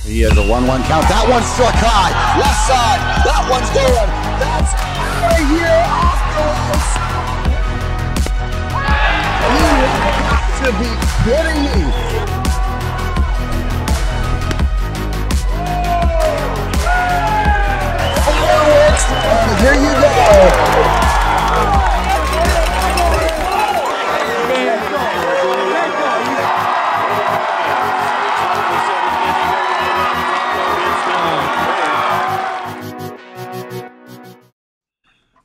He has a 1-1 count. That one's struck high. Left side. That one's going. That's out of here off the ropes. You have got to be kidding me. Fireworks. Here you go.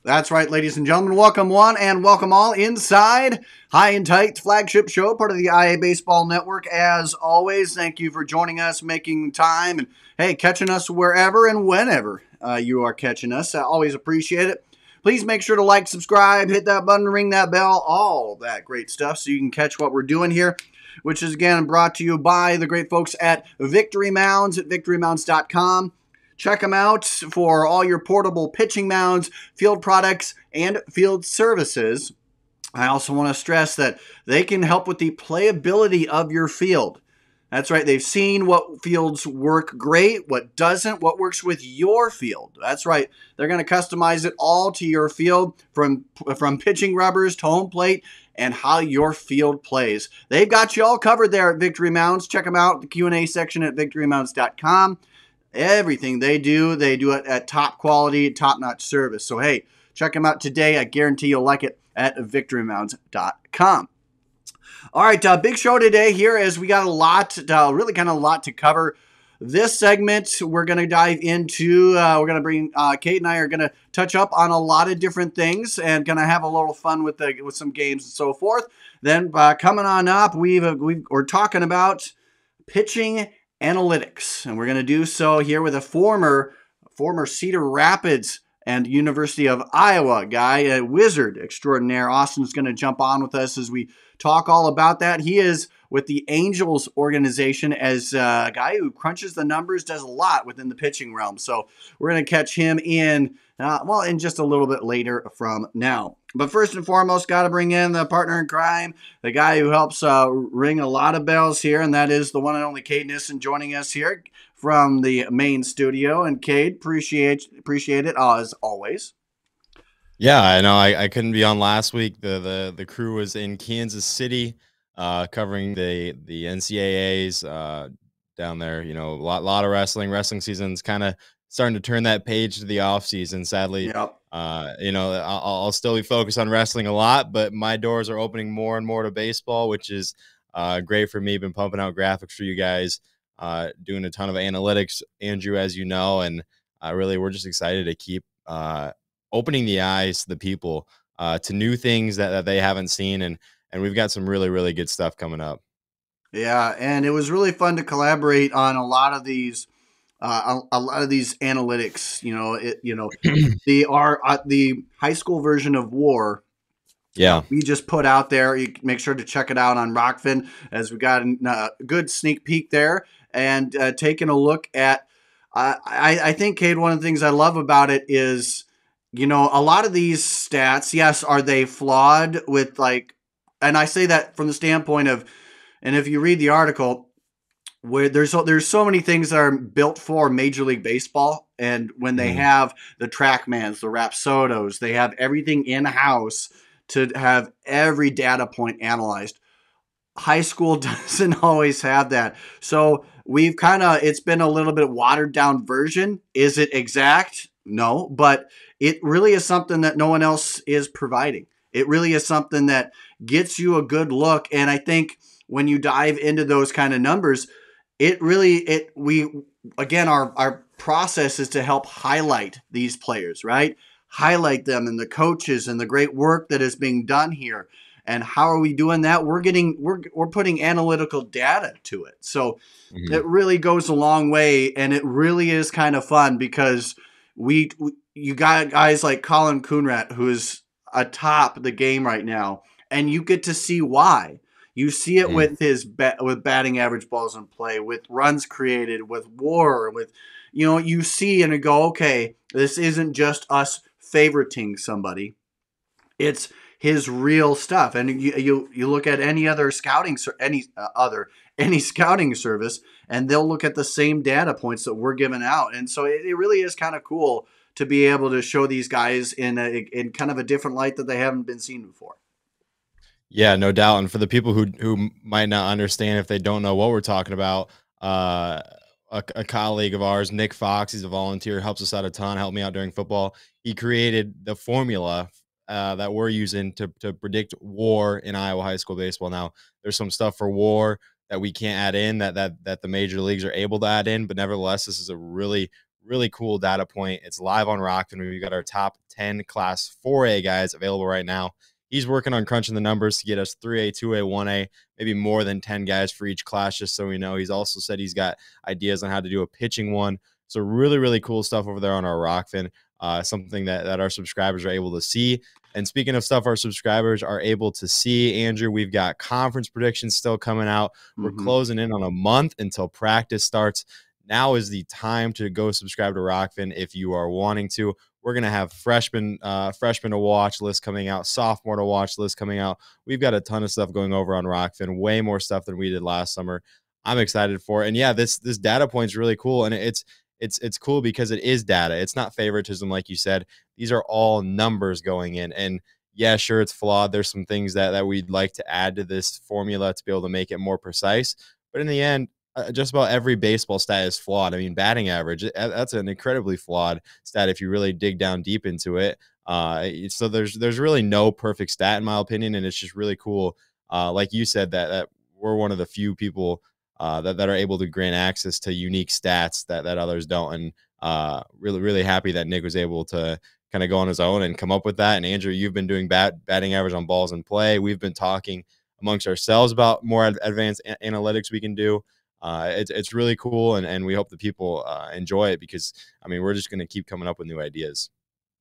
That's right, ladies and gentlemen. Welcome one and welcome all inside High and Tight's flagship show, part of the IA Baseball Network. As always, thank you for joining us, making time, and hey, catching us wherever and whenever you are catching us. I always appreciate it. Please make sure to like, subscribe, hit that button, ring that bell, all that great stuff so you can catch what we're doing here, which is again brought to you by the great folks at Victory Mounds at victorymounds.com. Check them out for all your portable pitching mounds, field products, and field services. I also want to stress that they can help with the playability of your field. That's right. They've seen what fields work great, what doesn't, what works with your field. That's right. They're going to customize it all to your field, from pitching rubbers to home plate and how your field plays. They've got you all covered there at Victory Mounds. Check them out, the Q&A section at victorymounds.com. Everything they do it at top quality, top-notch service. So, hey, check them out today. I guarantee you'll like it at victorymounds.com. All right, big show today here as we got a lot, really kind of a lot to cover. This segment, we're going to dive into, we're going to bring, Kate and I are going to touch up on a lot of different things and going to have a little fun with some games and so forth. Then coming on up, we're talking about pitching analytics, and we're going to do so here with a former Cedar Rapids and University of Iowa guy, a wizard extraordinaire. Austin's going to jump on with us as we talk all about that. He is with the Angels organization as a guy who crunches the numbers, does a lot within the pitching realm. So we're going to catch him in just a little bit later from now. But first and foremost, got to bring in the partner in crime, the guy who helps ring a lot of bells here, and that is the one and only Kayd Nissen joining us here from the main studio. And Kayd, appreciate it as always. Yeah, I know I couldn't be on last week. The crew was in Kansas City covering the NCAAs down there. You know, a lot of wrestling. Wrestling season's kind of starting to turn that page to the off season. Sadly, yep. I'll still be focused on wrestling a lot, but my doors are opening more and more to baseball, which is great for me. Been pumping out graphics for you guys, doing a ton of analytics, Andrew, as you know, and really we're just excited to keep opening the eyes to the people to new things that they haven't seen, and we've got some really, really good stuff coming up. Yeah, and it was really fun to collaborate on a lot of these analytics. The high school version of WAR. Yeah, we just put out there. You can make sure to check it out on Rockfin, as we got a good sneak peek there, and taking a look at. I think, Kayd, one of the things I love about it is, a lot of these stats, yes, are they flawed with and I say that from the standpoint of, and if you read the article, where there's so many things that are built for Major League Baseball, and when they have the TrackMans, the Rapsodos, they have everything in-house to have every data point analyzed. High school doesn't always have that. So it's been a little bit watered down version. Is it exact? No, but it really is something that no one else is providing. It really is something that gets you a good look. And I think when you dive into those kind of numbers, our process is to help highlight these players, right? Highlight them and the coaches and the great work that is being done here. And how are we doing that? We're putting analytical data to it. So it really goes a long way, and it really is kind of fun because you got guys like Colin Coonrat, who is atop the game right now, and you get to see why. You see it with his with batting average balls in play, with runs created, with WAR, with you see and you go, okay, this isn't just us favoriting somebody. It's his real stuff. And you look at any other any scouting service, and they'll look at the same data points that we're giving out. And so it really is kind of cool to be able to show these guys in kind of a different light that they haven't been seen before. Yeah, no doubt. And for the people who might not understand if they don't know what we're talking about, uh, a colleague of ours, Nick Fox, he's a volunteer, helps us out a ton, helped me out during football. He created the formula that we're using to predict WAR in Iowa high school baseball. Now, there's some stuff for WAR that we can't add in that the major leagues are able to add in, but nevertheless, this is a really cool data point. It's live on Rockton. We've got our top 10 class 4A guys available right now. He's working on crunching the numbers to get us 3A, 2A, 1A, maybe more than 10 guys for each class, just so we know. He's also said he's got ideas on how to do a pitching one. So really cool stuff over there on our Rockfin, something that our subscribers are able to see. And speaking of stuff our subscribers are able to see, Andrew, we've got conference predictions still coming out. We're closing in on a month until practice starts. Now is the time to go subscribe to Rockfin if you are wanting to. We're going to have freshman to watch list coming out, sophomore to watch list coming out. We've got a ton of stuff going over on Rockfin, way more stuff than we did last summer. I'm excited for it. And yeah, this data point is really cool. And it's cool because it is data. It's not favoritism, like you said. These are all numbers going in. And yeah, sure, it's flawed. There's some things that we'd like to add to this formula to be able to make it more precise. But in the end, just about every baseball stat is flawed. I mean, batting average, that's an incredibly flawed stat if you really dig down deep into it. So there's really no perfect stat in my opinion, and it's just really cool. Like you said, that we're one of the few people that are able to grant access to unique stats that others don't. And really happy that Nick was able to kind of go on his own and come up with that. And Andrew, you've been doing batting average on balls in play. We've been talking amongst ourselves about more advanced analytics we can do. It's really cool, and we hope the people enjoy it because I mean we're just going to keep coming up with new ideas.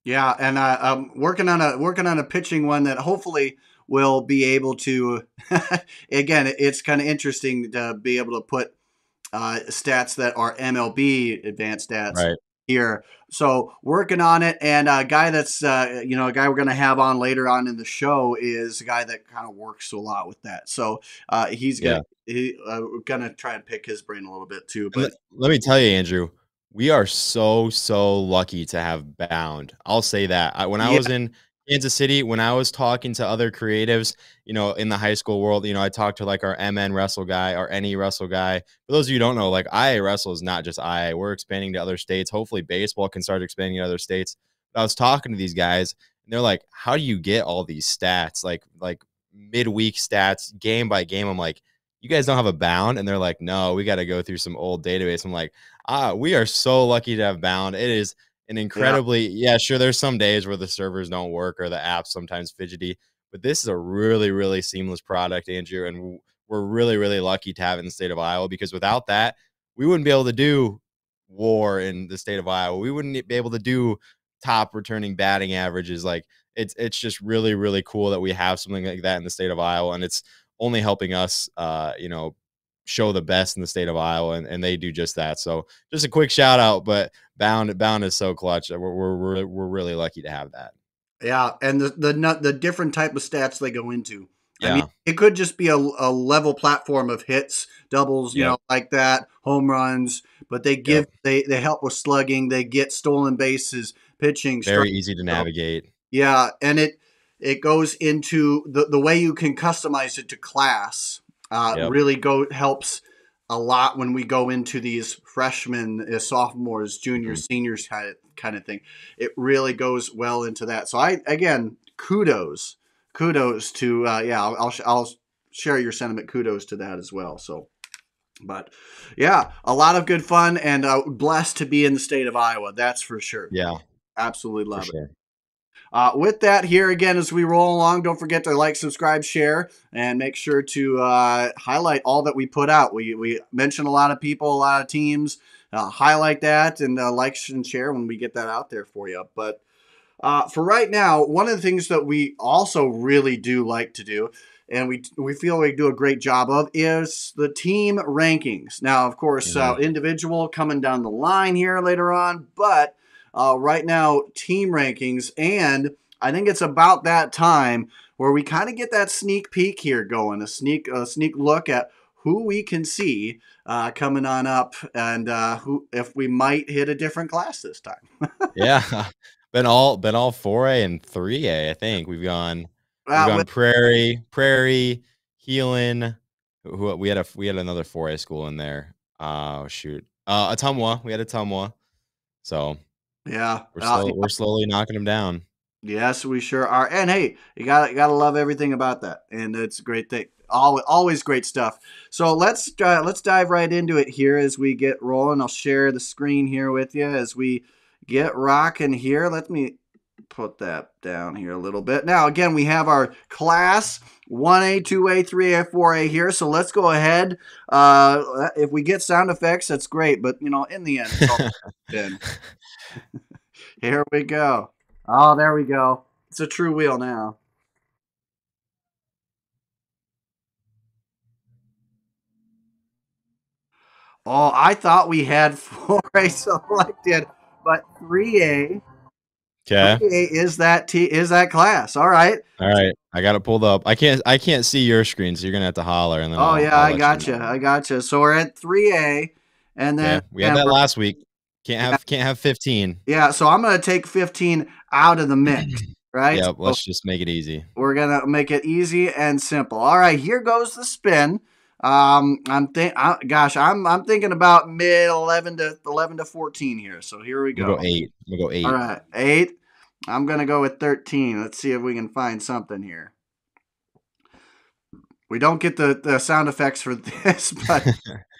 Yeah, and I'm working on a pitching one that hopefully will be able to. Again, it's kind of interesting to be able to put stats that are MLB advanced stats Right. here. So working on it, and a guy that's a guy we're going to have on later on in the show is a guy that kind of works a lot with that. So we're gonna try and pick his brain a little bit too. And But let me tell you, Andrew, we are so lucky to have Bound. I'll say that. When I yeah, was in Kansas City, when I was talking to other creatives, in the high school world, I talked to like our MN wrestle guy, our NE wrestle guy. For those of you who don't know, like IA wrestle is not just IA. We're expanding to other states. Hopefully baseball can start expanding to other states. But I was talking to these guys and they're like, how do you get all these stats? Like midweek stats, game by game. I'm like, you guys don't have a Bound? And they're like, no, we got to go through some old database. I'm like, we are so lucky to have Bound. It is an incredibly, yeah, sure, there's some days where the servers don't work or the app's sometimes fidgety, but this is a really seamless product, Andrew, and we're really lucky to have it in the state of Iowa because without that, we wouldn't be able to do WAR in the state of Iowa. We wouldn't be able to do top returning batting averages. Like it's just really cool that we have something like that in the state of Iowa, and it's only helping us, show the best in the state of Iowa, and they do just that. So just a quick shout out, but Bound is so clutch. We're really lucky to have that. yeah, and the different type of stats they go into. I mean, Yeah. it could just be a level platform of hits, doubles, Yep. like that, home runs, but Yep. they help with slugging, they get stolen bases, pitching, Very strike. easy to navigate. Yeah, and it goes into the way you can customize it to class. Yep. Really helps a lot when we go into these freshmen, sophomores, juniors, Mhm. seniors kind of thing. It really goes well into that. So again, kudos to I'll share your sentiment. Kudos to that as well. So. But yeah, a lot of good fun and blessed to be in the state of Iowa. That's for sure. Yeah, Absolutely for love it. sure. With that, here again, as we roll along, don't forget to like, subscribe, share, and make sure to highlight all that we put out. We mention a lot of people, a lot of teams. Highlight that and like and share when we get that out there for you. But for right now, one of the things that we also really do like to do, and we feel we do a great job of, is the team rankings. Now, of course, Mhm. individual coming down the line here later on, but right now, team rankings, and I think it's about that time where we kind of get that sneak peek here going, a sneak look at who we can see coming on up, and who if we might hit a different class this time. Yeah. Been all 4A and 3A, I think. We've With, gone Prairie, Heelan. Who we had another 4A school in there. Oh shoot. Atumwa. We had Atumwa. So yeah, we're slowly knocking them down. yes, we sure are. And hey, you gotta love everything about that, and it's a great thing. Always great stuff. So let's dive right into it here as we get rolling. I'll share the screen here with you as we get rocking here. Let me put that down here a little bit. Now, again, we have our class 1A, 2A, 3A, 4A here. So let's go ahead. If we get sound effects, that's great. But, in the end, it's all good. Here we go. Oh, there we go. It's a true wheel now. Oh, I thought we had 4A selected, but 3A. Okay. 3A is that class. All right. All right. I got it pulled up. I can't see your screen, so you're gonna have to holler, and then Oh yeah, I'll I let you gotcha. know. I gotcha. So we're at 3A, and then Okay. We had that last week. Can't have 15. yeah. So I'm gonna take 15 out of the mix, right? Yep. So Let's just make it easy. we're gonna make it easy and simple. All right, here goes the spin. I'm thinking about mid 11 to 14 here. So here we I'm gonna go. go 8. I'm gonna go All 8. right, 8. I'm gonna go with 13. Let's see if we can find something here. We don't get the sound effects for this, but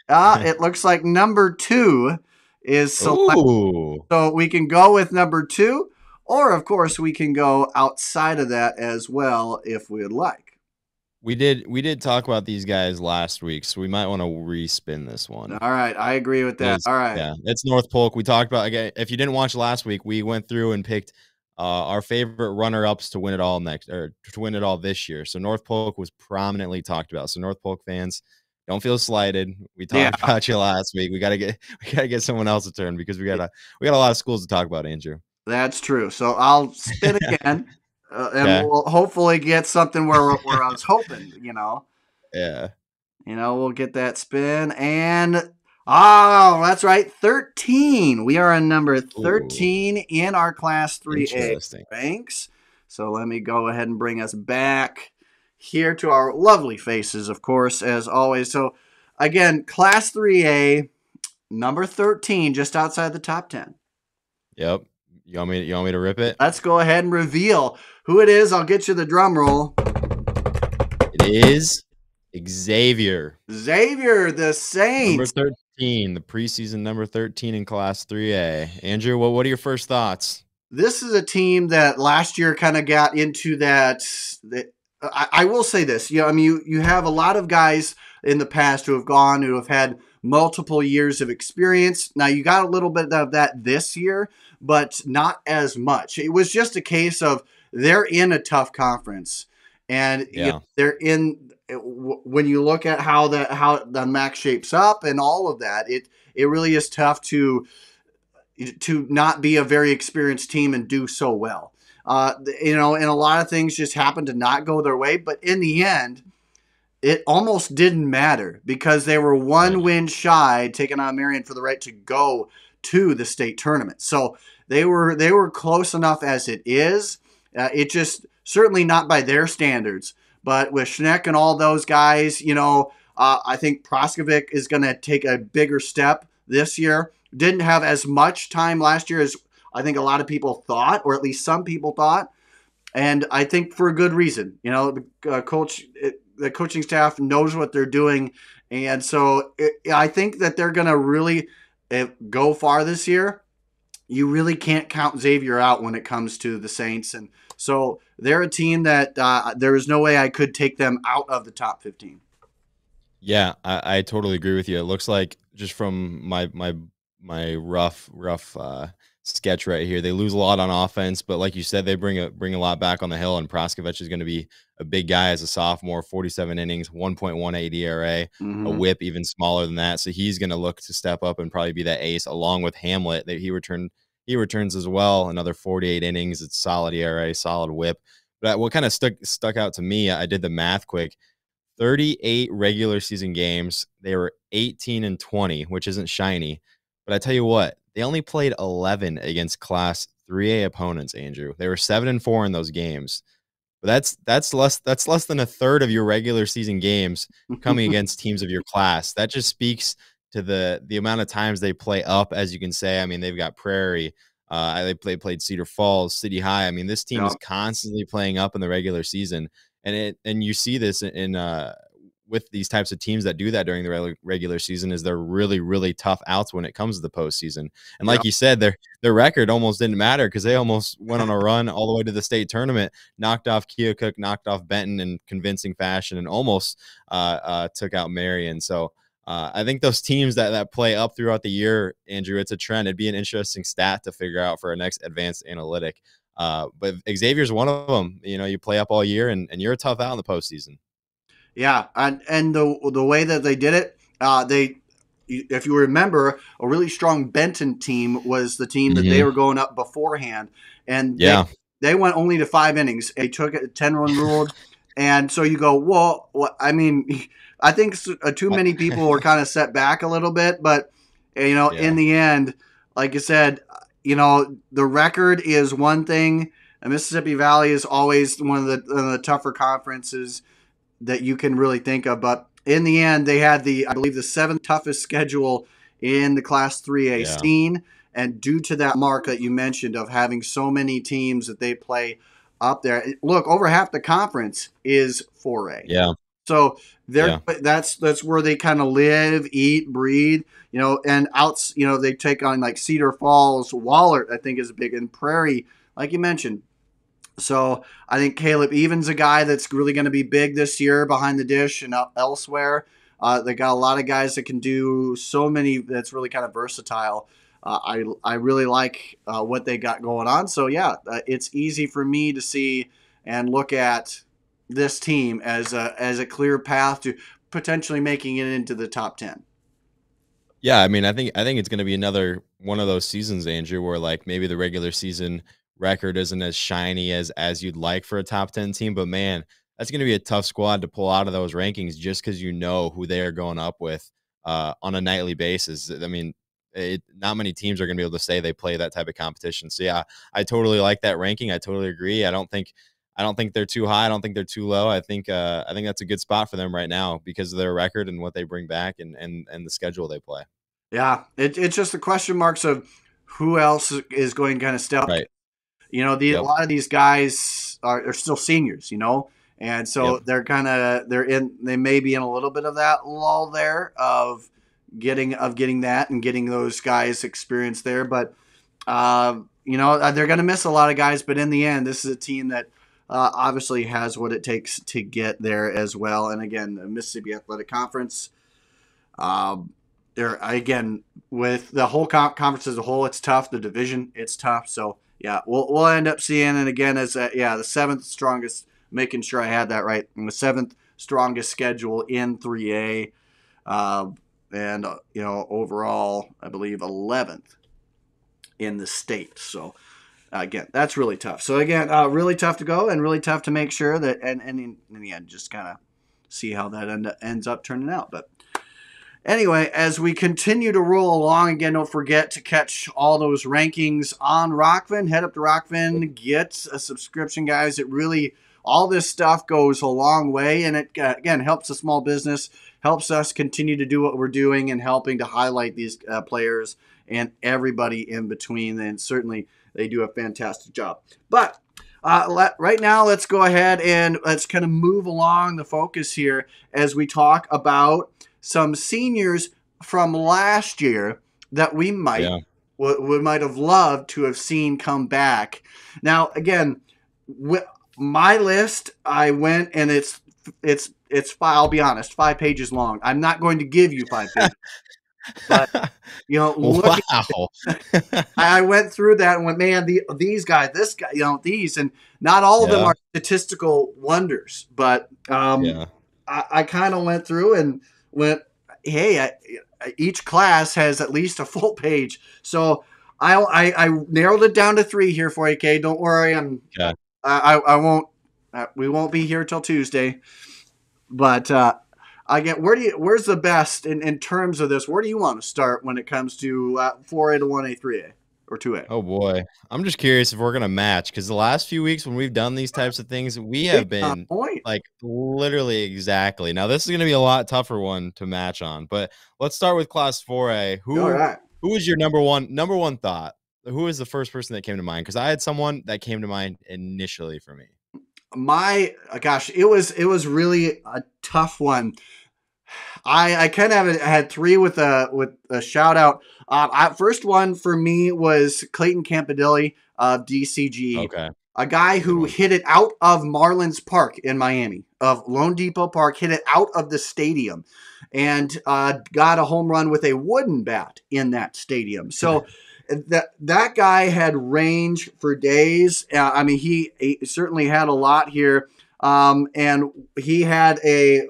it looks like number 2 is selected. Ooh. So we can go with number 2, or of course we can go outside of that as well if we would like. We did talk about these guys last week, so we might want to respin this one. All right, I agree with that. All right. Yeah, it's North Polk. We talked about, again, if you didn't watch last week, we went through and picked our favorite runner-ups to win it all this year. So North Polk was prominently talked about. So North Polk fans, don't feel slighted. We talked about you last week. We gotta get someone else a turn, because we got a lot of schools to talk about, Andrew. That's true. So I'll spin again, and Okay. we'll hopefully get something where I was hoping. Yeah. We'll get that spin, and oh, that's right, 13. We are on number 13 in our Class 3A Interesting. ranks. So let me go ahead and bring us back here to our lovely faces, of course, as always. So again, Class 3A, number 13, just outside the top 10. Yep. You want me to rip it? Let's go ahead and reveal who it is. I'll get you the drum roll. It is Xavier. Xavier, the Saints. Number 13, the preseason number 13 in Class 3A. Andrew, what are your first thoughts? This is a team that last year kind of got into that. I will say this. You have a lot of guys in the past who have had multiple years of experience. Now, you got a little bit of that this year, but not as much. It was just a case of they're in a tough conference, and they're in. When you look at how the MAC shapes up and all of that, it really is tough to not be a very experienced team and do so well. And a lot of things just happen to not go their way, but in the end, it almost didn't matter because they were one win shy, taking on Marion for the right to go to the state tournament. So they were close enough as it is. It just certainly not by their standards, but with Schneck and all those guys, I think Proskovic is going to take a bigger step this year. Didn't have as much time last year as I think a lot of people thought, or at least some people thought, and I think for a good reason. The coaching staff knows what they're doing, and so I think that they're going to really go far this year. You really can't count Xavier out when it comes to the Saints, and so they're a team that there is no way I could take them out of the top 15. Yeah, I totally agree with you. It looks like, just from my rough sketch right here, they lose a lot on offense, but like you said, they bring a lot back on the hill, and Proskovic is going to be a big guy as a sophomore. 47 innings, 1.18 ERA, a whip even smaller than that. So he's going to look to step up and probably be that ace, along with Hamlet. That he returned he returns as well. Another 48 innings. It's solid ERA, solid WHIP. But what kind of stuck out to me, I did the math quick. 38 regular season games. They were 18-20, which isn't shiny. But I tell you what, they only played 11 against Class 3A opponents, Andrew. They were 7-4 in those games. But that's less than a third of your regular season games coming against teams of your class. That just speaks to the amount of times they play up, as you can say. I mean, they've got Prairie. They played Cedar Falls, City High. I mean, this team Yeah. is constantly playing up in the regular season, and you see this in with these types of teams that do that during the regular season is they're really, really tough outs when it comes to the postseason. And like you said, their record almost didn't matter because they almost went on a run all the way to the state tournament, knocked off Keokuk, knocked off Benton in convincing fashion, and almost took out Marion. So I think those teams that play up throughout the year, Andrew, it's a trend. It'd be an interesting stat to figure out for our next advanced analytic. But Xavier's one of them. You know, you play up all year, and you're a tough out in the postseason. Yeah, and the way that they did it, if you remember, a really strong Benton team was the team that they were going up beforehand, and they went only to 5 innings. They took a 10-run rule, and so you go, well, I mean, I think too many people were kind of set back a little bit, but in the end, like I said, the record is one thing. And Mississippi Valley is always one of the tougher conferences that you can really think of. But in the end, they had I believe the 7th toughest schedule in the Class 3A scene. And due to that mark that you mentioned of having so many teams that they play up there, look, over half the conference is 4A. Yeah. So that's where they kind of live, eat, breathe, and outs, they take on like Cedar Falls, Wahlert, I think is big, and Prairie, like you mentioned. So I think Caleb Evans, a guy that's really going to be big this year behind the dish and elsewhere. They got a lot of guys that can do so many. That's really kind of versatile. I really like what they got going on. So it's easy for me to see and look at this team as a clear path to potentially making it into the top 10. Yeah, I mean, I think it's going to be another one of those seasons, Andrew, where like maybe the regular season record isn't as shiny as you'd like for a top 10 team, but man, that's going to be a tough squad to pull out of those rankings just because you know who they are going up with on a nightly basis. I mean, not many teams are going to be able to say they play that type of competition. So yeah, I totally like that ranking. I totally agree. I don't think they're too high. I don't think they're too low. I think that's a good spot for them right now because of their record and what they bring back and the schedule they play. Yeah, it's just the question marks of who else is going to kind of step. Right. A lot of these guys are still seniors, and so they may be in a little bit of that lull there of getting that and getting those guys experience there. But they're going to miss a lot of guys. But in the end, this is a team that obviously has what it takes to get there as well. And again, the Mississippi Athletic Conference. Again, with the whole conference as a whole, it's tough. The division, it's tough. So yeah, we'll end up seeing it again as the 7th strongest. Making sure I had that right. And the 7th strongest schedule in 3A, and overall, I believe 11th in the state. So again, that's really tough. So again, really tough to go and really tough to make sure that and in the end, just kind of see how that ends up turning out. But anyway, as we continue to roll along, again, don't forget to catch all those rankings on Rockfin. Head up to Rockfin, get a subscription, guys. It really, all this stuff goes a long way, and it, again, helps a small business, helps us continue to do what we're doing and helping to highlight these players and everybody in between, and certainly they do a fantastic job. But right now, let's go ahead and let's kind of move along the focus here as we talk about some seniors from last year that we might have loved to have seen come back. Now, again, my list, I went and it's I'll be honest, 5 pages long. I'm not going to give you 5 pages, but Wow. I went through that and went, man, these guys, this guy, these, and not all of them are statistical wonders, but I kind of went through and went, hey, each class has at least a full page. So I narrowed it down to 3 here for you, Kay. Don't worry. Okay. I won't. We won't be here till Tuesday. But I get where's the best in terms of this? Where do you want to start when it comes to 4A to 1A, 3A, or 2A? Oh boy, I'm just curious if we're gonna match because the last few weeks when we've done these types of things, we Big have been point. like literally exactly. Now this is gonna be a lot tougher one to match on, but let's start with Class 4A. All right. Who is your number one thought? Who is the first person that came to mind? Because I had someone that came to mind initially for me. My gosh, it was really a tough one. I kind of had 3 with a shout out. First one for me was Clayton Campadilli of DCG, Okay, a guy good who one. hit it out of Marlins Park in Miami, of Lone Depot Park, hit it out of the stadium, and got a home run with a wooden bat in that stadium. So that guy had range for days. I mean, he certainly had a lot here. And he had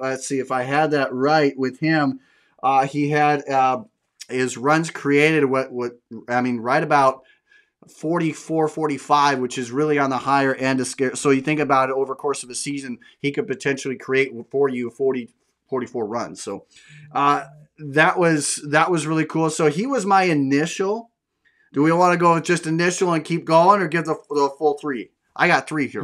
let's see if I had that right with him. He had his runs created I mean, right about 44, 45, which is really on the higher end of scale. So you think about it over the course of a season, he could potentially create for you 40, 44 runs. So that was really cool. So he was my initial. Do we want to go with just initial and keep going, or give the full 3? I got 3 here.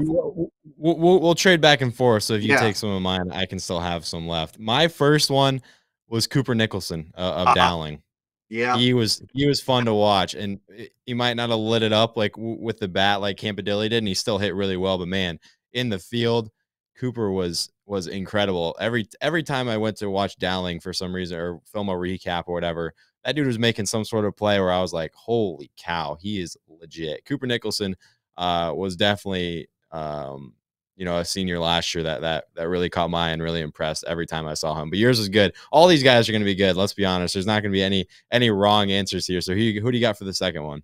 We'll trade back and forth. So if you Yeah. take some of mine, I can still have some left. My first one was Cooper Nicholson of Uh, Dowling. yeah. He was fun to watch, and he might not have lit it up like with the bat like Campadilli did, and he still hit really well. But man, in the field, Cooper was incredible. Every time I went to watch Dowling for some reason or film a recap or whatever, that dude was making some sort of play where I was like, "Holy cow, he is legit." Cooper Nicholson was definitely a senior last year that really caught my eye and really impressed every time I saw him. But yours was good. All these guys are going to be good. Let's be honest. There's not going to be any wrong answers here. So who do you got for the second one?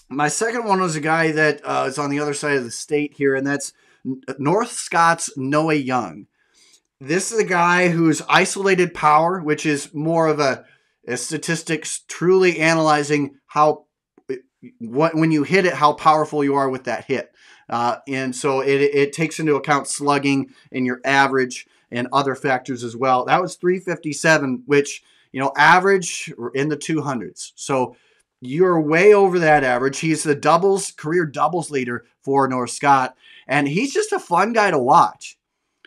My second one was a guy that is on the other side of the state here, and that's North Scott's Noah Young. This is a guy who's isolated power, which is more of a statistics truly analyzing when you hit it, how powerful you are with that hit. And so it takes into account slugging and your average and other factors as well. That was 357, which, average in the 200s. So you're way over that average. He's the career doubles leader for North Scott, and he's just a fun guy to watch.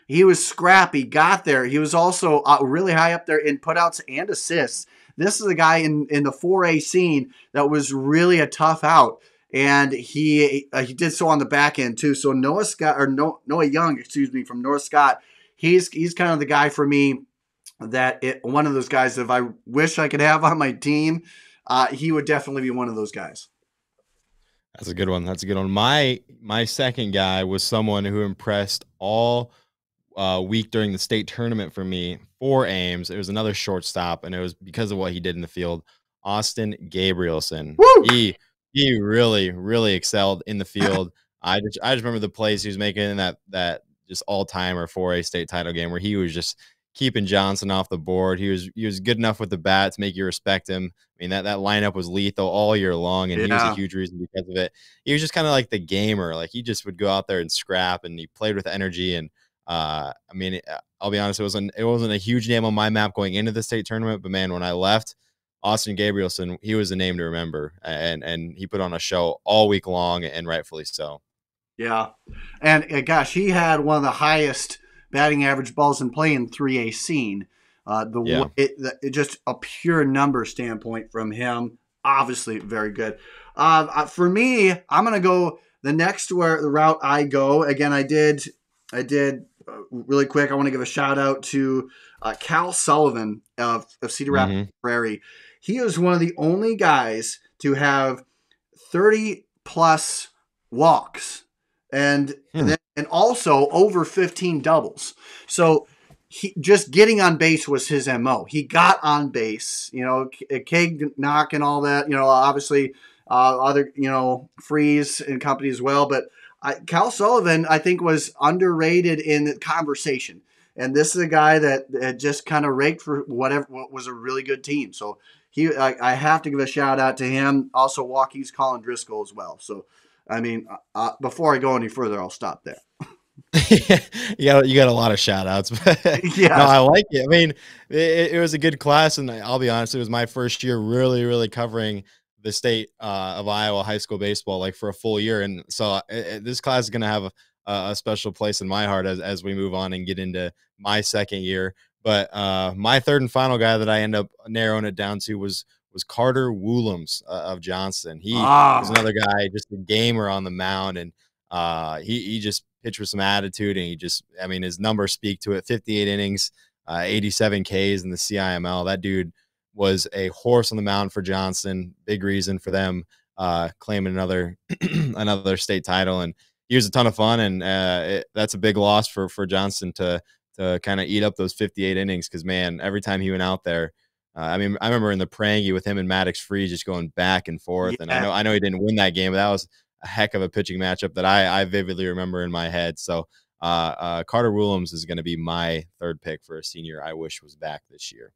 He was scrappy, got there. He was also really high up there in putouts and assists. This is a guy in the 4A scene that was really a tough out, and he did so on the back end too. So Noah Young, excuse me, from North Scott, he's kind of the guy for me one of those guys that if I wish I could have on my team, he would definitely be one of those guys. That's a good one. That's a good one. My second guy was someone who impressed all week during the state tournament for me for Ames. It was another shortstop, and it was because of what he did in the field. Austin Gabrielson. Woo! He really, really excelled in the field. I just remember the plays he was making in that just all timer 4A state title game where he was just keeping Johnson off the board. He was good enough with the bat to make you respect him. I mean, that lineup was lethal all year long, and he was a Yeah. huge reason because of it. He was just kind of like the gamer. Like he just would go out there and scrap, and he played with energy. And I mean, I'll be honest, it wasn't a huge name on my map going into the state tournament, but man, when I left, Austin Gabrielson, he was a name to remember, and he put on a show all week long, and rightfully so. Yeah. And gosh, he had one of the highest batting average balls in play in 3A scene. Yeah. Just a pure number standpoint from him, obviously very good. For me, I'm going to go the route I go. Again, I did really quick. I want to give a shout out to Cal Sullivan of Cedar Rapids Prairie. He is one of the only guys to have 30 plus walks and also over 15 doubles. So he just getting on base was his MO. He got on base, Kayd knock and all that, obviously other, Freeze and company as well. But Cal Sullivan, I think, was underrated in the conversation. And this is a guy that just kind of raked for what was a really good team. So I have to give a shout out to him. Also, Walkie's Colin Driscoll as well. So, I mean, before I go any further, I'll stop there. You got a lot of shout outs, but no, Yes. I like it. I mean, it was a good class, and I'll be honest, it was my first year really covering the state of Iowa high school baseball, like for a full year. And so this class is going to have a special place in my heart as we move on and get into my second year. But my third and final guy that I end up narrowing it down to was Carter Woolams of Johnston. He was Ah, another guy, just a gamer on the mound, and he just pitched with some attitude, and I mean, his numbers speak to it. 58 innings, 87 Ks in the CIML. That dude was a horse on the mound for Johnston. Big reason for them claiming another another state title, and he was a ton of fun. And that's a big loss for Johnston to kind of eat up those 58 innings, because man, every time he went out there. I mean, I remember in the Prangy with him and Maddox Freeze just going back and forth. And yeah. I know he didn't win that game, but that was a heck of a pitching matchup that I vividly remember in my head. So Carter Woolams is going to be my third pick for a senior I wish was back this year.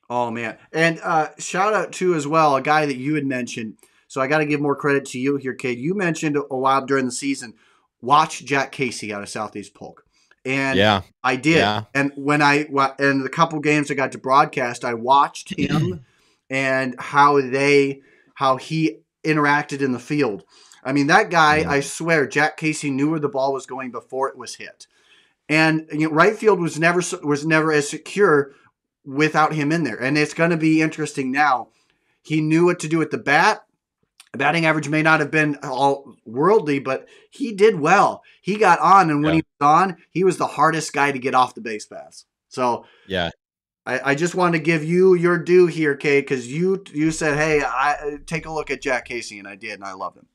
Oh man, and shout out to as well a guy that you had mentioned. So I got to give more credit to you here, Kayd. You mentioned a while during the season, watch Jack Casey out of Southeast Polk, and Yeah. I did. Yeah. And when in the couple games I got to broadcast, I watched him and how he interacted in the field. I mean, that guy, I swear, Jack Casey knew where the ball was going before it was hit. And right field was never as secure without him in there. And it's going to be interesting now. He knew what to do at the bat. Batting average may not have been all worldly, but he did well. He got on, and when he was on, he was the hardest guy to get off the base paths. So yeah. I just wanted to give you your due here, Kay, because you said, hey, take a look at Jack Casey, and I did, and I love him.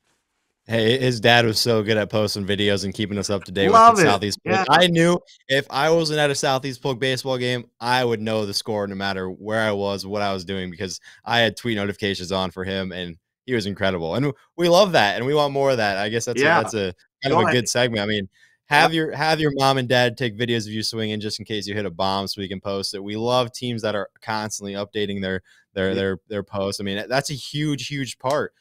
Hey, his dad was so good at posting videos and keeping us up to date Love with the it. Southeast Polk. Yeah. I knew if I wasn't at a Southeast Polk baseball game, I would know the score no matter where I was, what I was doing, because I had tweet notifications on for him, and he was incredible. And we love that, and we want more of that. I guess that's a kind of a good segment. I mean, have your mom and dad take videos of you swinging just in case you hit a bomb, so we can post it. We love teams that are constantly updating their posts. I mean, that's a huge part.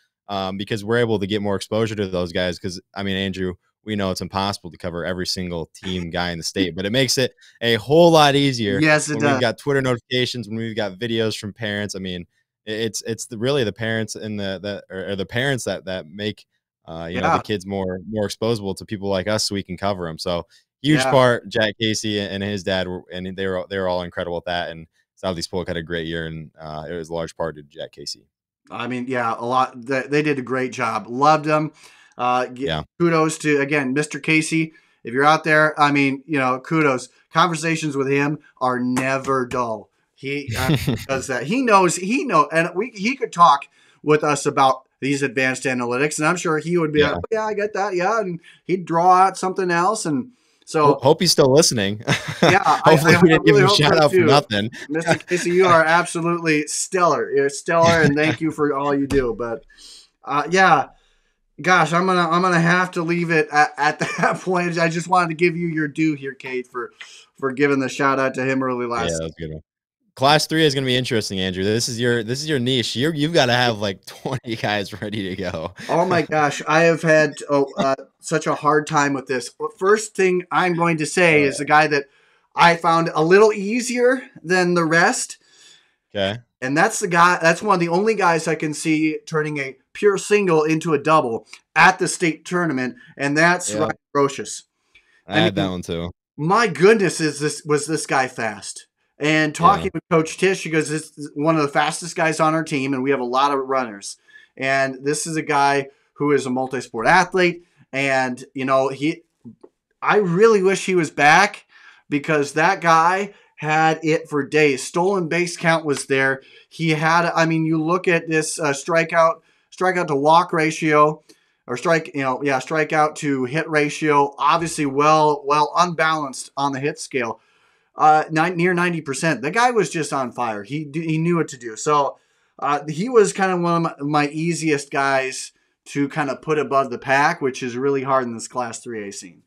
Because we're able to get more exposure to those guys. Because, I mean, Andrew, we know it's impossible to cover every single team guy in the state, but it makes it a whole lot easier. Yes, it when does. We've got Twitter notifications, when we've got videos from parents. I mean, it's really the parents and the parents that make the kids more exposable to people like us, so we can cover them. So huge part. Jack Casey and his dad they were all incredible at that. And Southeast Polk had a great year, and it was a large part to Jack Casey. I mean, yeah, a lot. They did a great job. Loved them. Kudos to, again, Mr. Casey. If you're out there, I mean, kudos. Conversations with him are never dull. He does that. He knows, and he could talk with us about these advanced analytics, and I'm sure he would be like, oh, yeah, I get that. Yeah. And he'd draw out something else. And so hope he's still listening. Yeah, hopefully we didn't give him a so shout out too. for nothing. Mr. Casey, you are absolutely stellar. You're stellar, and thank you for all you do. But gosh, I'm gonna have to leave it at that point. I just wanted to give you your due here, Kate, for giving the shout out to him early last. Yeah, that was a good one. Class 3 is going to be interesting, Andrew. This is your niche. You've got to have like 20 guys ready to go. Oh my gosh, I have had such a hard time with this. First thing I'm going to say is the guy that I found a little easier than the rest. Okay. And that's the guy. That's one of the only guys I can see turning a pure single into a double at the state tournament, and that's Ryan Brocious. I had that one too. My goodness, was this guy fast? And talking with Coach Tish, she goes, "This is one of the fastest guys on our team, and we have a lot of runners. And this is a guy who is a multi-sport athlete, and I really wish he was back, because that guy had it for days. Stolen base count was there. He had, I mean, you look at this strikeout to walk ratio, or strikeout to hit ratio, obviously well unbalanced on the hit scale. Near 90%. The guy was just on fire. He knew what to do. So he was kind of one of my easiest guys to kind of put above the pack, which is really hard in this Class 3A scene.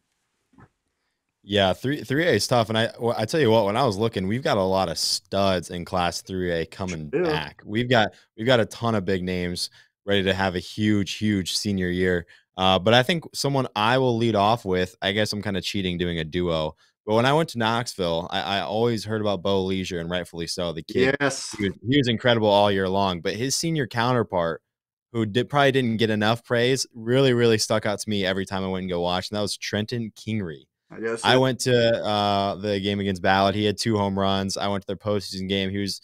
Yeah, three A is tough, and I tell you what, when I was looking, we've got a lot of studs in Class 3A coming Ew. back. We've got a ton of big names ready to have a huge senior year. But I think someone I will lead off with. I guess I'm kind of cheating doing a duo. But when I went to Knoxville, I always heard about Bo Leisure, and rightfully so. The kid, Yes. he was incredible all year long. But his senior counterpart, who probably didn't get enough praise, really stuck out to me every time I went and go watch, and that was Trenton Kingery. I guess I it. went to the game against Ballard. He had 2 home runs. I went to their postseason game. He was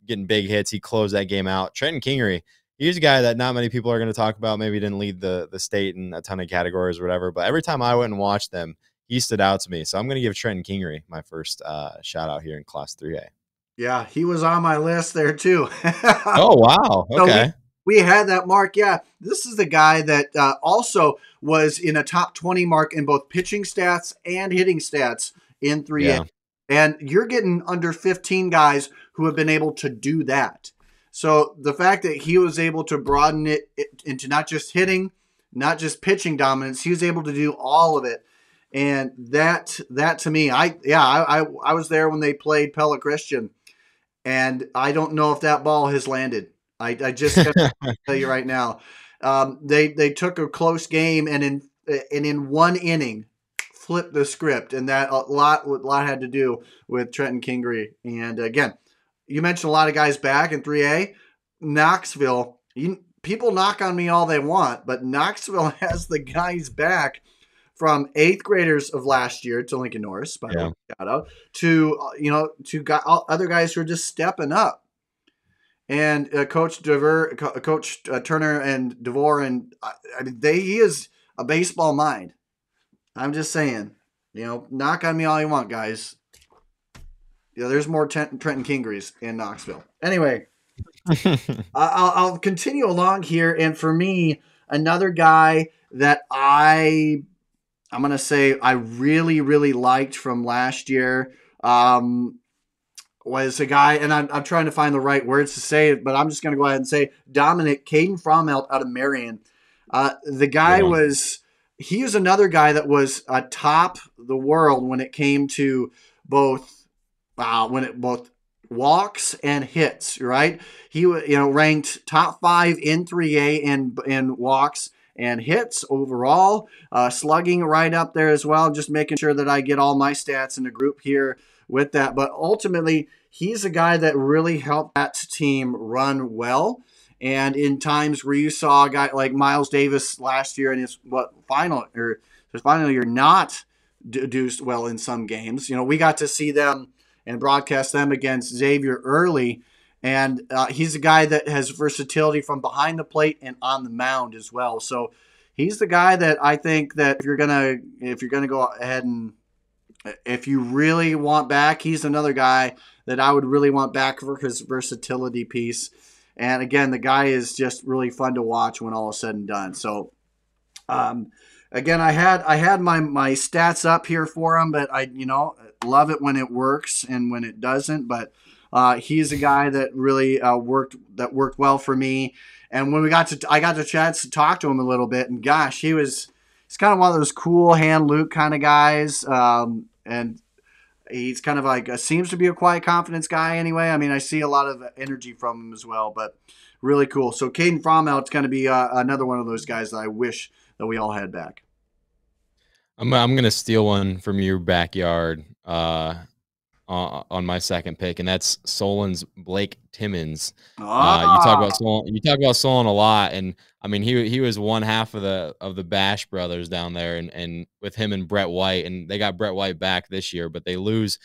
getting big hits. He closed that game out. Trenton Kingery, he's a guy that not many people are going to talk about. Maybe didn't lead the state in a ton of categories or whatever. But every time I went and watched them, he stood out to me. So I'm going to give Trenton Kingery my first shout out here in Class 3A. Yeah, he was on my list there too. Oh, wow. So Okay. we had that mark. Yeah, this is the guy that also was in a top 20 mark in both pitching stats and hitting stats in 3A. Yeah. And you're getting under 15 guys who have been able to do that. So the fact that he was able to broaden it into not just hitting, not just pitching dominance, he was able to do all of it. And that to me, I was there when they played Pella Christian, and I don't know if that ball has landed. I just gotta tell you right now, they took a close game and in one inning flipped the script, and that a lot had to do with Trenton Kingery. And again, you mentioned a lot of guys back in 3A. Knoxville, people knock on me all they want, but Knoxville has the guys back from eighth graders of last year to Lincoln Norris, by the Yeah. way, shout out to other guys who are just stepping up. And Coach Turner and DeVore, and I mean, he is a baseball mind. I'm just saying, knock on me all you want, guys. There's more Trenton Kingery's in Knoxville. Anyway, I'll continue along here, and for me, another guy that I'm gonna say I really liked from last year was a guy, and I'm trying to find the right words to say it, but I'm just gonna go ahead and say Dominic Caden Frommelt out of Marion. The guy Good one. he was another guy that was atop the world when it came to both both walks and hits. Right, he ranked top 5 in 3A in walks and hits overall, slugging right up there as well. Just making sure that I get all my stats in the group here with that. But ultimately, he's a guy that really helped that team run well. And in times where you saw a guy like Miles Davis last year in his final year not deduced well in some games, we got to see them and broadcast them against Xavier early. And he's a guy that has versatility from behind the plate and on the mound as well. So he's the guy that I think that if you're gonna go ahead and if you really want back, he's another guy that I would really want back for his versatility piece. And again, the guy is just really fun to watch when all is said and done. So, again, I had my stats up here for him, but I love it when it works and when it doesn't. But he's a guy that really worked well for me. And when I got the chance to talk to him a little bit, and gosh, he's kind of one of those cool hand Luke kind of guys. And he's kind of like seems to be a quiet confidence guy anyway. I mean, I see a lot of energy from him as well, but really cool. So Caden Frommelt's going to be another one of those guys that I wish that we all had back. I'm gonna steal one from your backyard on my second pick, and that's Solon's Blake Timmons. You talk about Solon a lot, and I mean he was one half of the Bash brothers down there, and with him and Brett White, and they got Brett White back this year, but they lose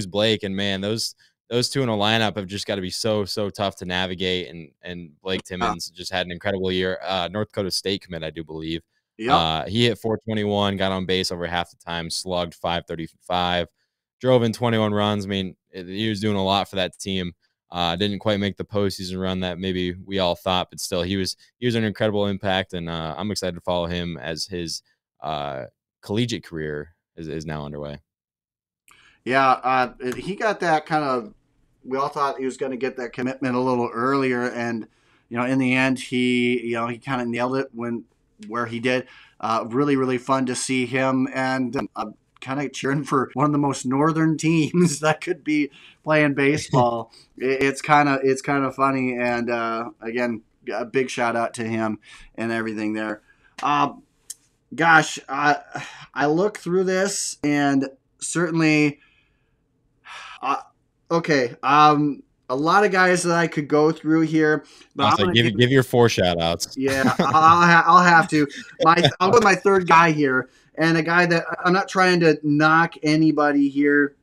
Blake, and man, those two in a lineup have just got to be so tough to navigate, and Blake Timmons just had an incredible year. North Dakota State commit, I do believe. Yep. He hit 421, got on base over half the time, slugged 535, drove in 21 runs. I mean, he was doing a lot for that team. Didn't quite make the postseason run that maybe we all thought, but still, he was an incredible impact, and I'm excited to follow him as his collegiate career is now underway. Yeah, he got that kind of. We all thought he was going to get that commitment a little earlier, and in the end, he kind of nailed it where he did. Really fun to see him, and kind of cheering for one of the most northern teams that could be playing baseball. It's kind of funny, and again, a big shout out to him and everything there. Gosh, I look through this and certainly, okay. A lot of guys that I could go through here, but I'm gonna give your 4 shout outs. yeah, I'll have to. I'll go with my third guy here, and a guy that I'm not trying to knock anybody here.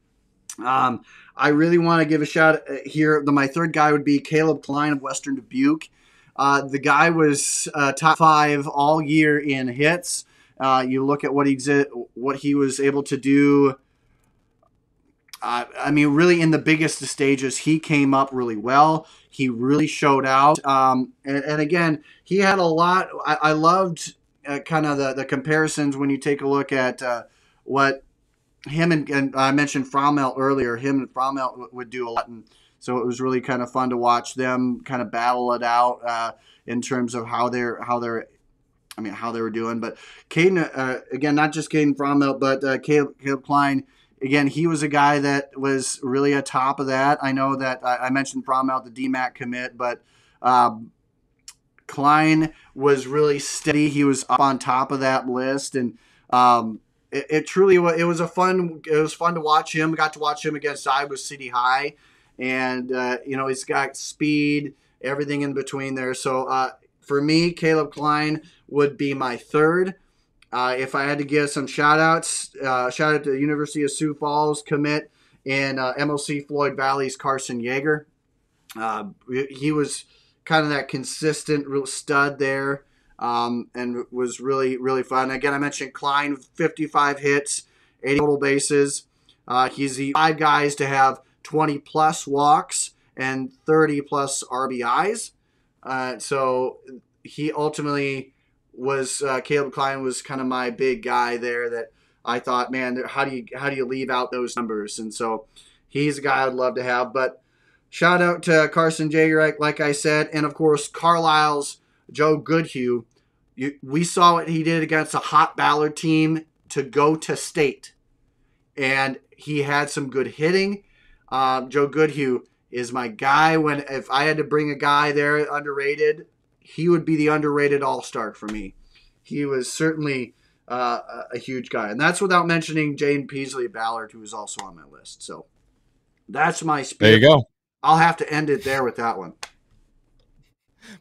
I really want to give a shout here. My third guy would be Caleb Klein of Western Dubuque. The guy was top 5 all year in hits. You look at what he was able to do. I mean, really in the biggest of stages, he came up really well. He really showed out. And again, he had a lot. I loved kind of the comparisons when you take a look at what him and I mentioned Frommel earlier. Him and Frommel would do a lot. And so it was really kind of fun to watch them kind of battle it out in terms of how they were doing. But Caden, again, not just Caden Frommel, but Caleb Klein. Again, he was a guy that was really atop of that. I know that I mentioned Frommel, the DMAC commit, but Klein was really steady. He was up on top of that list, and it truly was fun to watch him. Got to watch him against Iowa City High, and he's got speed, everything in between there. So for me, Caleb Klein would be my third. If I had to give some shout-outs, shout out to the University of Sioux Falls commit and MLC Floyd Valley's Carson Yeager. He was kind of that consistent real stud there and was really, really fun. Again, I mentioned Klein, 55 hits, 80 total bases. He's the 5 guys to have 20-plus walks and 30-plus RBIs. So he ultimately was Caleb Klein was kind of my big guy there that I thought, man, how do you leave out those numbers? And so he's a guy I'd love to have. But shout out to Carson Jager, like I said, and of course Carlisle's Joe Goodhue. We saw what he did against a hot Ballard team to go to state, and he had some good hitting. Joe Goodhue is my guy. If I had to bring a guy there underrated, he would be the underrated all-star for me. He was certainly a huge guy. And that's without mentioning Jane Peasley Ballard, who is also on my list. So that's my spiel. There you go. I'll have to end it there with that one.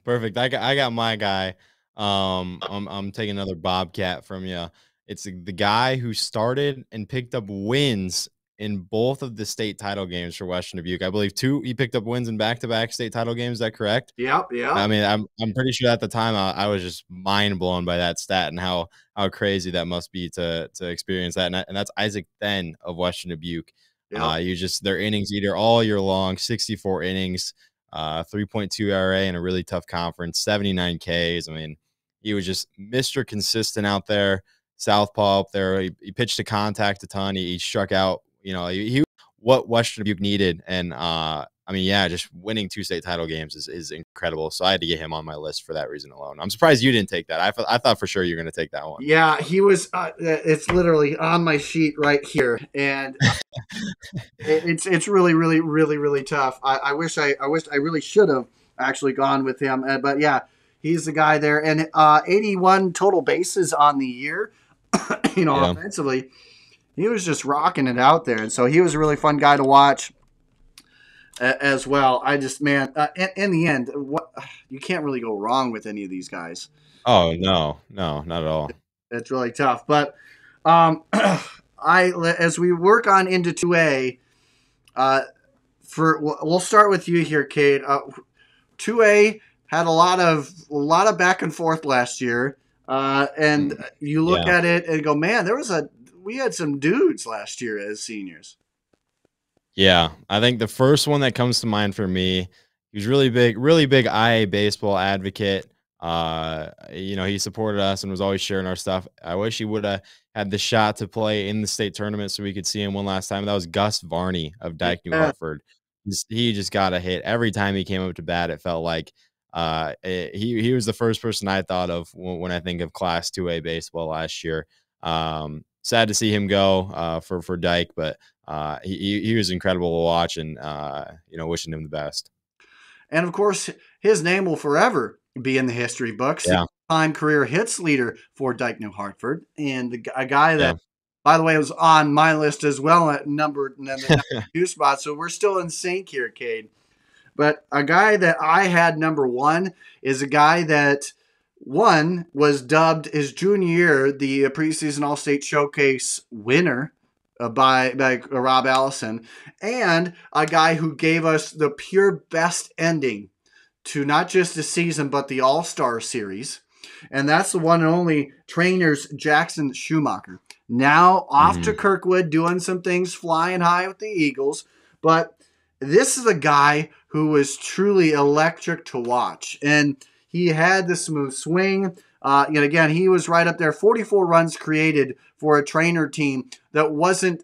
Perfect. I got my guy. I'm taking another Bobcat from you. It's the guy who started and picked up wins in both of the state title games for Western Dubuque. I believe 2. He picked up wins in back-to-back state title games. Is that correct? Yep. I mean, I'm pretty sure at the time I was just mind blown by that stat and how crazy that must be to experience that. And that's Isaac Then of Western Dubuque. Yep. Their innings eater all year long, 64 innings, 3.2 ERA in a really tough conference, 79 Ks. I mean, he was just Mr. Consistent out there. Southpaw up there. He pitched to contact a ton. He struck out. He what Western Dubuque needed, and I mean, yeah, just winning 2 state title games is incredible. So I had to get him on my list for that reason alone. I'm surprised you didn't take that. I thought for sure you were going to take that one. Yeah, he was. It's literally on my sheet right here, and it's really, really, really, really tough. I wish I really should have actually gone with him, but yeah, he's the guy there, and 81 total bases on the year. Offensively. He was just rocking it out there. And so he was a really fun guy to watch as well. I just, man, in the end, you can't really go wrong with any of these guys. Oh, no, not at all. It's really tough. But as we work on into 2A, we'll start with you here, Kate. 2A had a lot of back and forth last year. And you look at it and go, man, we had some dudes last year as seniors. Yeah, I think the first one that comes to mind for me, he was really big IA baseball advocate. He supported us and was always sharing our stuff. I wish he would have had the shot to play in the state tournament so we could see him one last time. That was Gus Varney of Dyke New Hartford. He just got a hit every time he came up to bat. It felt like he was the first person I thought of when I think of Class 2A baseball last year. sad to see him go for Dyke, but he was incredible to watch, and wishing him the best. And of course, his name will forever be in the history books. Yeah, Time career hits leader for Dyke New Hartford, and a guy yeah. that, by the way, was on my list as well at number the number two spot. So we're still in sync here, Cade. But a guy that I had number one is a guy that one was dubbed his junior year the preseason All State Showcase winner by Rob Allison, and a guy who gave us the pure best ending to not just the season but the All Star series, and that's the one and only trainers Jackson Schumacher. Now off to Kirkwood doing some things flying high with the Eagles, but this is a guy who was truly electric to watch, and he had the smooth swing. Again, he was right up there. 44 runs created for a trainer team that wasn't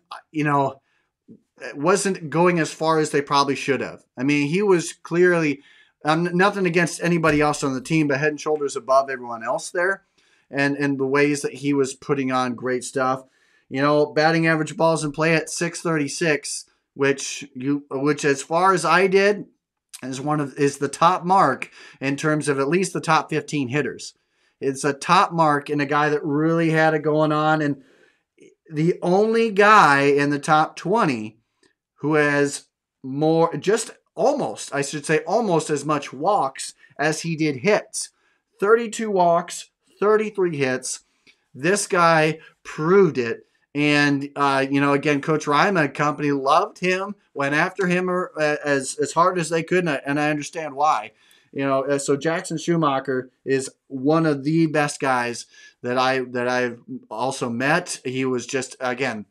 going as far as they probably should have. I mean, he was clearly nothing against anybody else on the team, but head and shoulders above everyone else there, and the ways that he was putting on great stuff. Batting average balls in play at 636, which as far as I did is the top mark in terms of at least the top 15 hitters. It's a top mark in a guy that really had it going on, and the only guy in the top 20 who has almost as much walks as he did hits. 32 walks, 33 hits. This guy proved it. And, again, Coach Ryman and company loved him, went after him as hard as they could, and I understand why. So Jackson Schumacher is one of the best guys that I've also met. He was just, again,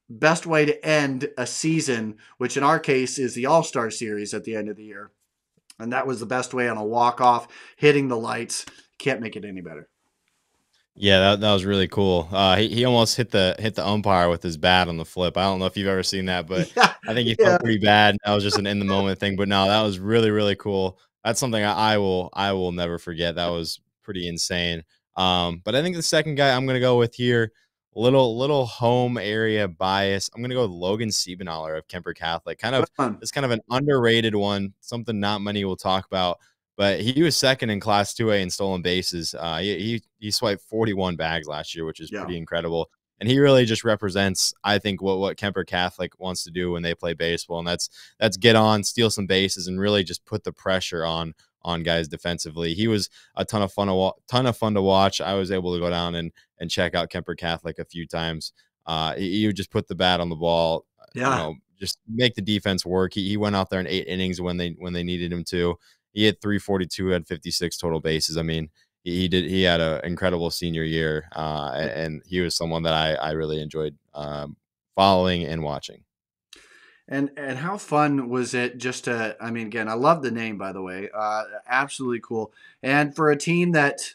best way to end a season, which in our case is the All-Star Series at the end of the year. And that was the best way on a walk-off, hitting the lights. Can't make it any better. Yeah, that was really cool. He almost hit the umpire with his bat on the flip. I don't know if you've ever seen that, but I think he felt pretty bad. That was just an in the moment thing. But no, that was really, really cool. That's something I will never forget. That was pretty insane. But I think the second guy I'm gonna go with here, little home area bias. I'm gonna go with Logan Siebenaler of Kemper Catholic. It's kind of an underrated one, something not many will talk about. But he was second in Class 2A in stolen bases. He swiped 41 bags last year, which is pretty incredible. And he really just represents, I think, what Kemper Catholic wants to do when they play baseball, and that's get on, steal some bases, and really just put the pressure on guys defensively. He was a ton of fun to watch. I was able to go down and check out Kemper Catholic a few times. He would just put the bat on the ball, just make the defense work. He went out there in 8 innings when they needed him to. He had 342, had 56 total bases. I mean, he had an incredible senior year, and he was someone that I really enjoyed following and watching. And how fun was it again, I love the name, by the way. Absolutely cool. And for a team that,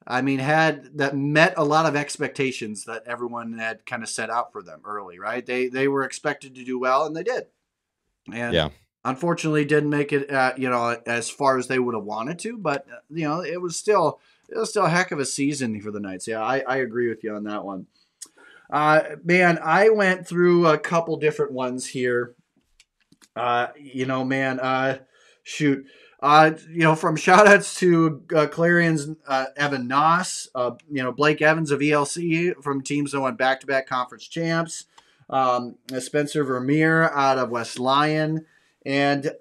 that met a lot of expectations that everyone had kind of set out for them early, right? They were expected to do well, and they did. And unfortunately didn't make it, as far as they would have wanted to, but it was still a heck of a season for the Knights. Yeah, I agree with you on that one. Man, I went through a couple different ones here. From shout outs to Clarion's Evan Noss, Blake Evans of ELC from teams that went back-to-back conference champs, Spencer Vermeer out of West Lyon, and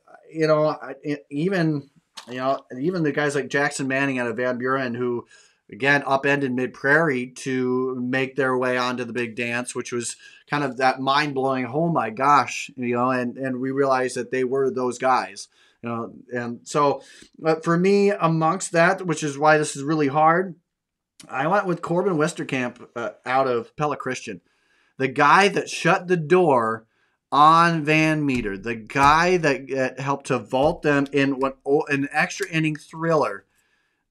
even the guys like Jackson Manning out of Van Buren, who again upended Mid Prairie to make their way onto the big dance, which was kind of that mind blowing. Oh my gosh, and we realized that they were those guys, and so for me, amongst that, which is why this is really hard, I went with Corbin Westerkamp out of Pella Christian, the guy that shut the door on Van Meter, the guy that helped to vault them in an extra inning thriller,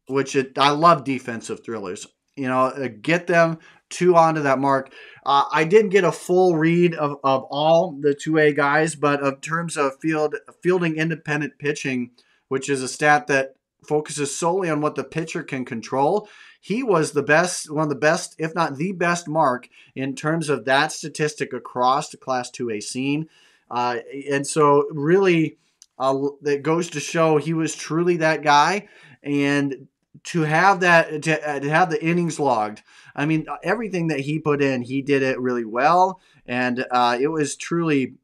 I love defensive thrillers. Get them 2 onto that mark. I didn't get a full read of all the 2A guys, but in terms of fielding independent pitching, which is a stat that focuses solely on what the pitcher can control. He was the best, one of the best, if not the best mark in terms of that statistic across the Class 2A scene. And so really, that goes to show he was truly that guy. And to have that, to have the innings logged, I mean, everything that he put in, he did it really well. And it was truly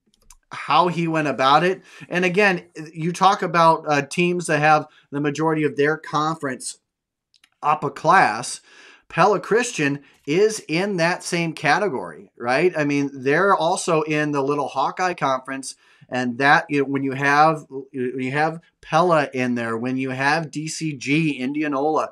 how he went about it. And again, you talk about teams that have the majority of their conference up a class. Pella Christian is in that same category, right? I mean, they're also in the Little Hawkeye Conference, and that, you know, when you have Pella in there, when you have DCG, Indianola,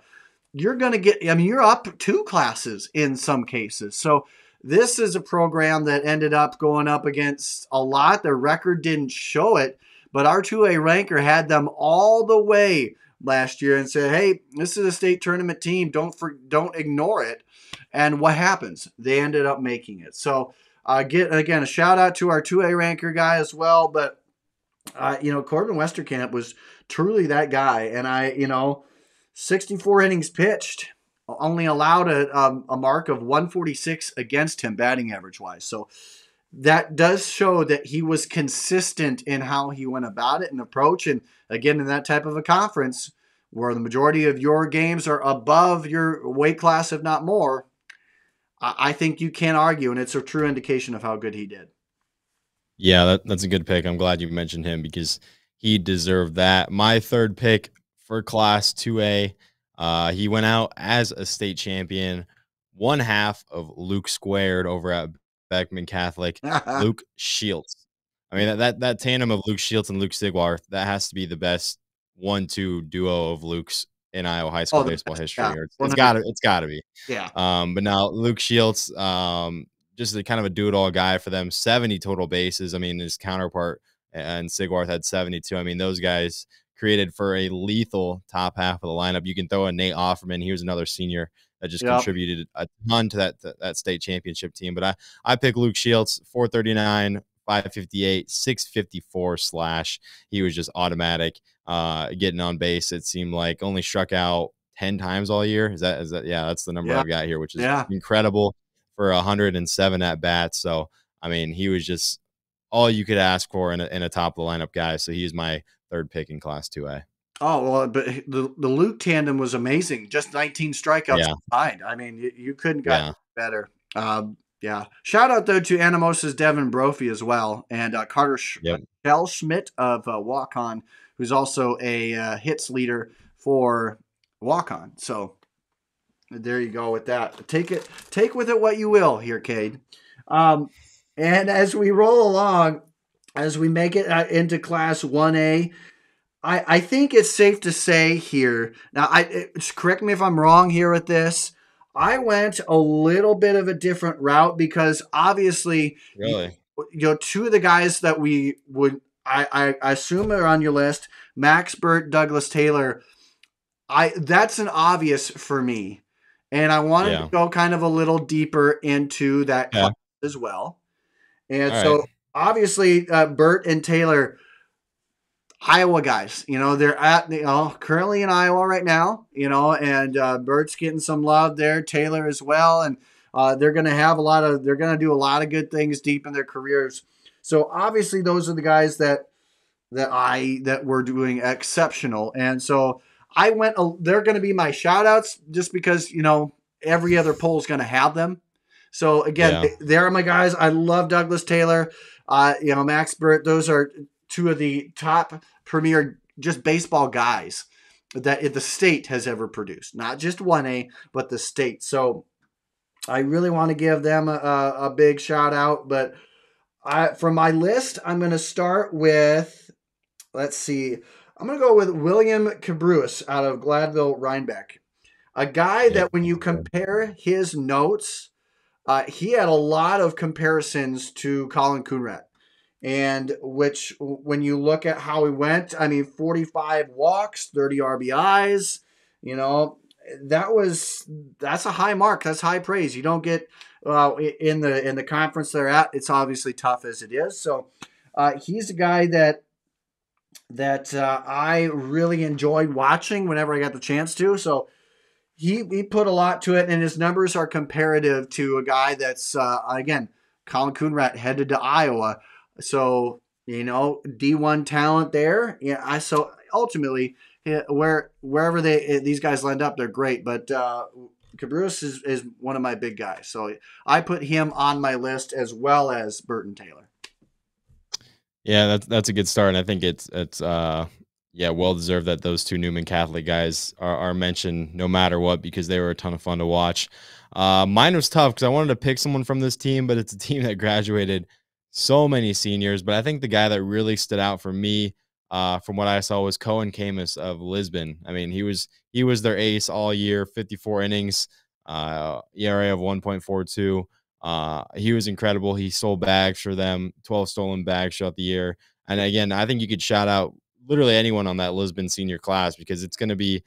you're going to get, I mean, you're up 2 classes in some cases. So this is a program that ended up going up against a lot. Their record didn't show it, but our 2A ranker had them all the way last year and said, hey, this is a state tournament team. Don't ignore it. And what happens? They ended up making it. So again, a shout out to our 2A ranker guy as well. But, Corbin Westerkamp was truly that guy. And 64 innings pitched, only allowed a mark of 146 against him batting average wise. So that does show that he was consistent in how he went about it and approach. And again, in that type of a conference where the majority of your games are above your weight class, if not more, I think you can't argue. And it's a true indication of how good he did. Yeah, that's a good pick. I'm glad you mentioned him because he deserved that. My third pick for Class 2A, he went out as a state champion, one half of Luke Squared over at Beckman Catholic, Luke Shields. I mean, that tandem of Luke Shields and Luke Sigwarth, that has to be the best 1-2 duo of Luke's in Iowa high school baseball history. Yeah, it's gotta be. Yeah. But now Luke Shields, just a kind of a do-it-all guy for them. 70 total bases. I mean, his counterpart and Sigwarth had 72. I mean, those guys created for a lethal top half of the lineup. You can throw in Nate Offerman. He was another senior that just contributed a ton to that state championship team. But I pick Luke Shields, 439, 558, 654 slash. He was just automatic getting on base. It seemed like only struck out 10 times all year. Is that? Yeah, that's the number I've got here, which is incredible for 107 at bats. So, I mean, he was just all you could ask for in a top of the lineup guy. So he's my third pick in Class 2A. Oh, well, but the Luke tandem was amazing. Just 19 strikeouts combined. I mean, you couldn't get better. Shout out, though, to Anamos's Devin Brophy as well. And Carter Shell Schmidt of Walk-On, who's also a hits leader for Walk-On. So there you go with that. Take with it what you will here, Kayd. And as we roll along, as we make it into Class 1A, I think it's safe to say here, now correct me if I'm wrong here with this, I went a little bit of a different route because obviously, two of the guys that I assume are on your list, Max Burt, Douglas Taylor, that's an obvious for me. And I wanted to go kind of a little deeper into that class as well. And obviously, Burt and Taylor, Iowa guys, they're at, currently in Iowa right now, and Bert's getting some love there, Taylor as well. And they're going to do a lot of good things deep in their careers. So obviously those are the guys that were doing exceptional. And so they're going to be my shout outs just because, every other poll is going to have them. So again, they're my guys. I love Douglas Taylor, Max Burt. Those are two of the top premier just baseball guys that the state has ever produced, not just 1A, but the state. So I really want to give them a big shout out. But from my list, I'm going to start with, let's see, I'm going to go with William Cabruis out of Gladville Rhinebeck, a guy that when you compare his notes, he had a lot of comparisons to Colin Coonrad. And which, when you look at how he went, 45 walks, 30 RBIs, that's a high mark. That's high praise. You don't get in the conference they're at. It's obviously tough as it is. So he's a guy that that I really enjoyed watching whenever I got the chance to. So he put a lot to it, and his numbers are comparative to a guy that's again, Colin Coonrat headed to Iowa, so D1 talent there. Yeah, I so ultimately yeah, wherever these guys land up, they're great. But Cabrera is one of my big guys, so I put him on my list as well as Burton Taylor. Yeah, that's a good start, and I think it's yeah, well deserved that those two Newman Catholic guys are mentioned no matter what because they were a ton of fun to watch. Mine was tough because I wanted to pick someone from this team, but it's a team that graduated so many seniors. But I think the guy that really stood out for me, from what I saw, was Cohen Camus of Lisbon. I mean, he was their ace all year, 54 innings, ERA of 1.42. He was incredible. He stole bags for them, 12 stolen bags throughout the year. And again, I think you could shout out literally anyone on that Lisbon senior class because it's gonna be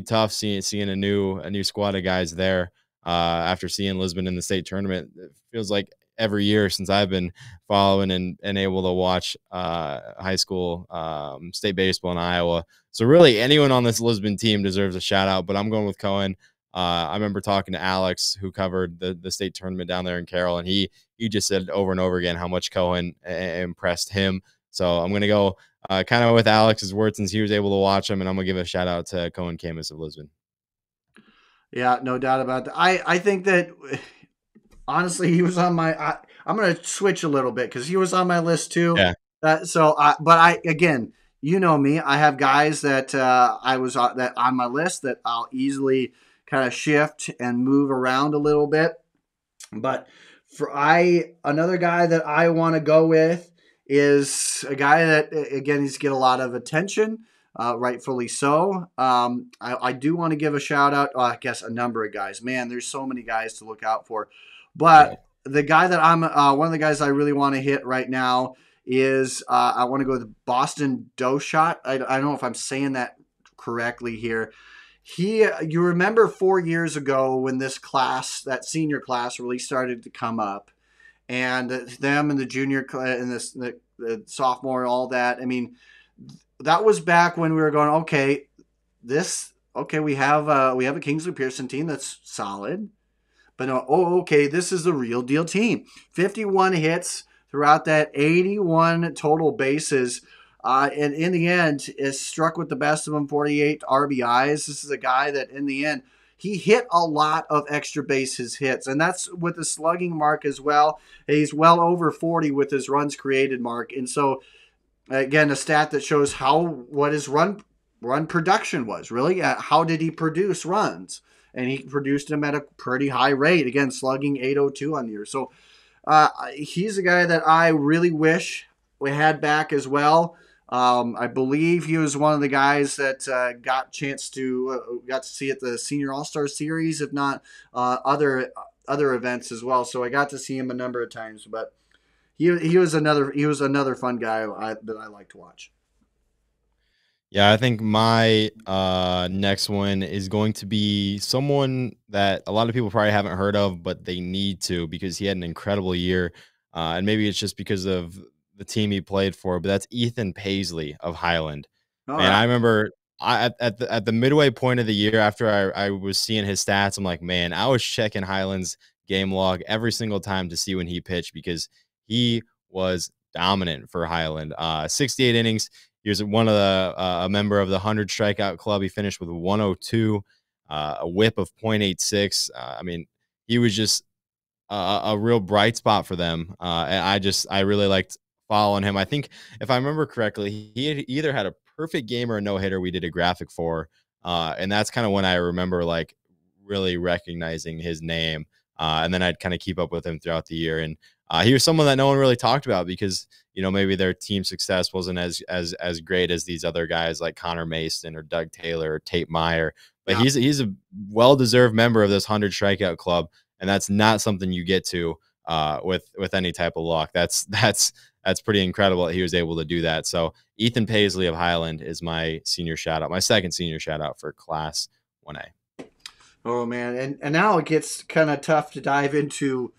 tough seeing a new squad of guys there after seeing Lisbon in the state tournament. It feels like every year since I've been following and able to watch high school state baseball in Iowa. So really anyone on this Lisbon team deserves a shout out, but I'm going with Cohen. I remember talking to Alex, who covered the state tournament down there in Carroll, and he just said over and over again how much Cohen impressed him. So I'm gonna go kind of with Alex's words since he was able to watch him, and I'm gonna give a shout out to Cohen Camus of Lisbon. Yeah, no doubt about that. I think that honestly, he was on my. I'm going to switch a little bit because he was on my list too. Yeah, But I again, you know me, I have guys that I was that on my list that I'll easily kind of shift and move around a little bit. But another guy that I want to go with is a guy that again needs to get a lot of attention, rightfully so. I do want to give a shout out. I guess a number of guys. Man, there's so many guys to look out for, right. but the guy that I'm one of the guys I really want to hit right now is I want to go with Boston Doshot. I don't know if I'm saying that correctly here. You remember 4 years ago when this class, that senior class, really started to come up, and them and the junior and the sophomore and all that. I mean, that was back when we were going, okay, we have a Kingsley Pearson team that's solid, but no, okay, this is the real deal team. 51 hits throughout that, 81 total bases. And in the end, is struck with the best of them, 48 RBIs. This is a guy that, in the end, he hit a lot of extra bases hits, and that's with the slugging mark as well. He's well over 40 with his runs created mark, and so again, a stat that shows what his run production was really. How did he produce runs? And he produced them at a pretty high rate. Again, slugging 802 on the year. So he's a guy that I really wish we had back as well. I believe he was one of the guys that got to see at the Senior All Star Series, if not other events as well. So I got to see him a number of times. But he was another fun guy that I like to watch. Yeah, I think my next one is going to be someone that a lot of people probably haven't heard of, but they need to because he had an incredible year. And maybe it's just because of the team he played for, but that's Ethan Paisley of Highland. All Man, I right. remember at the midway point of the year after I was seeing his stats, I'm like, man, I was checking Highland's game log every single time to see when he pitched because he was dominant for Highland. 68 innings. He was one of a member of the 100 strikeout club. He finished with 102, a whip of .86. I mean, he was just a real bright spot for them. And I really liked following him. I think if I remember correctly, he had either had a perfect game or a no hitter. We did a graphic for, and that's kind of when I remember like really recognizing his name. And then I'd kind of keep up with him throughout the year. And he was someone that no one really talked about because maybe their team success wasn't as great as these other guys like Connor Mason or Doug Taylor or Tate Meyer. But Yeah. he's a well deserved member of this 100 strikeout club, and that's not something you get to with any type of luck. That's pretty incredible that he was able to do that. So Ethan Paisley of Highland is my senior shout out, my second senior shout out for Class 1A. Oh man, and now it gets kind of tough to dive into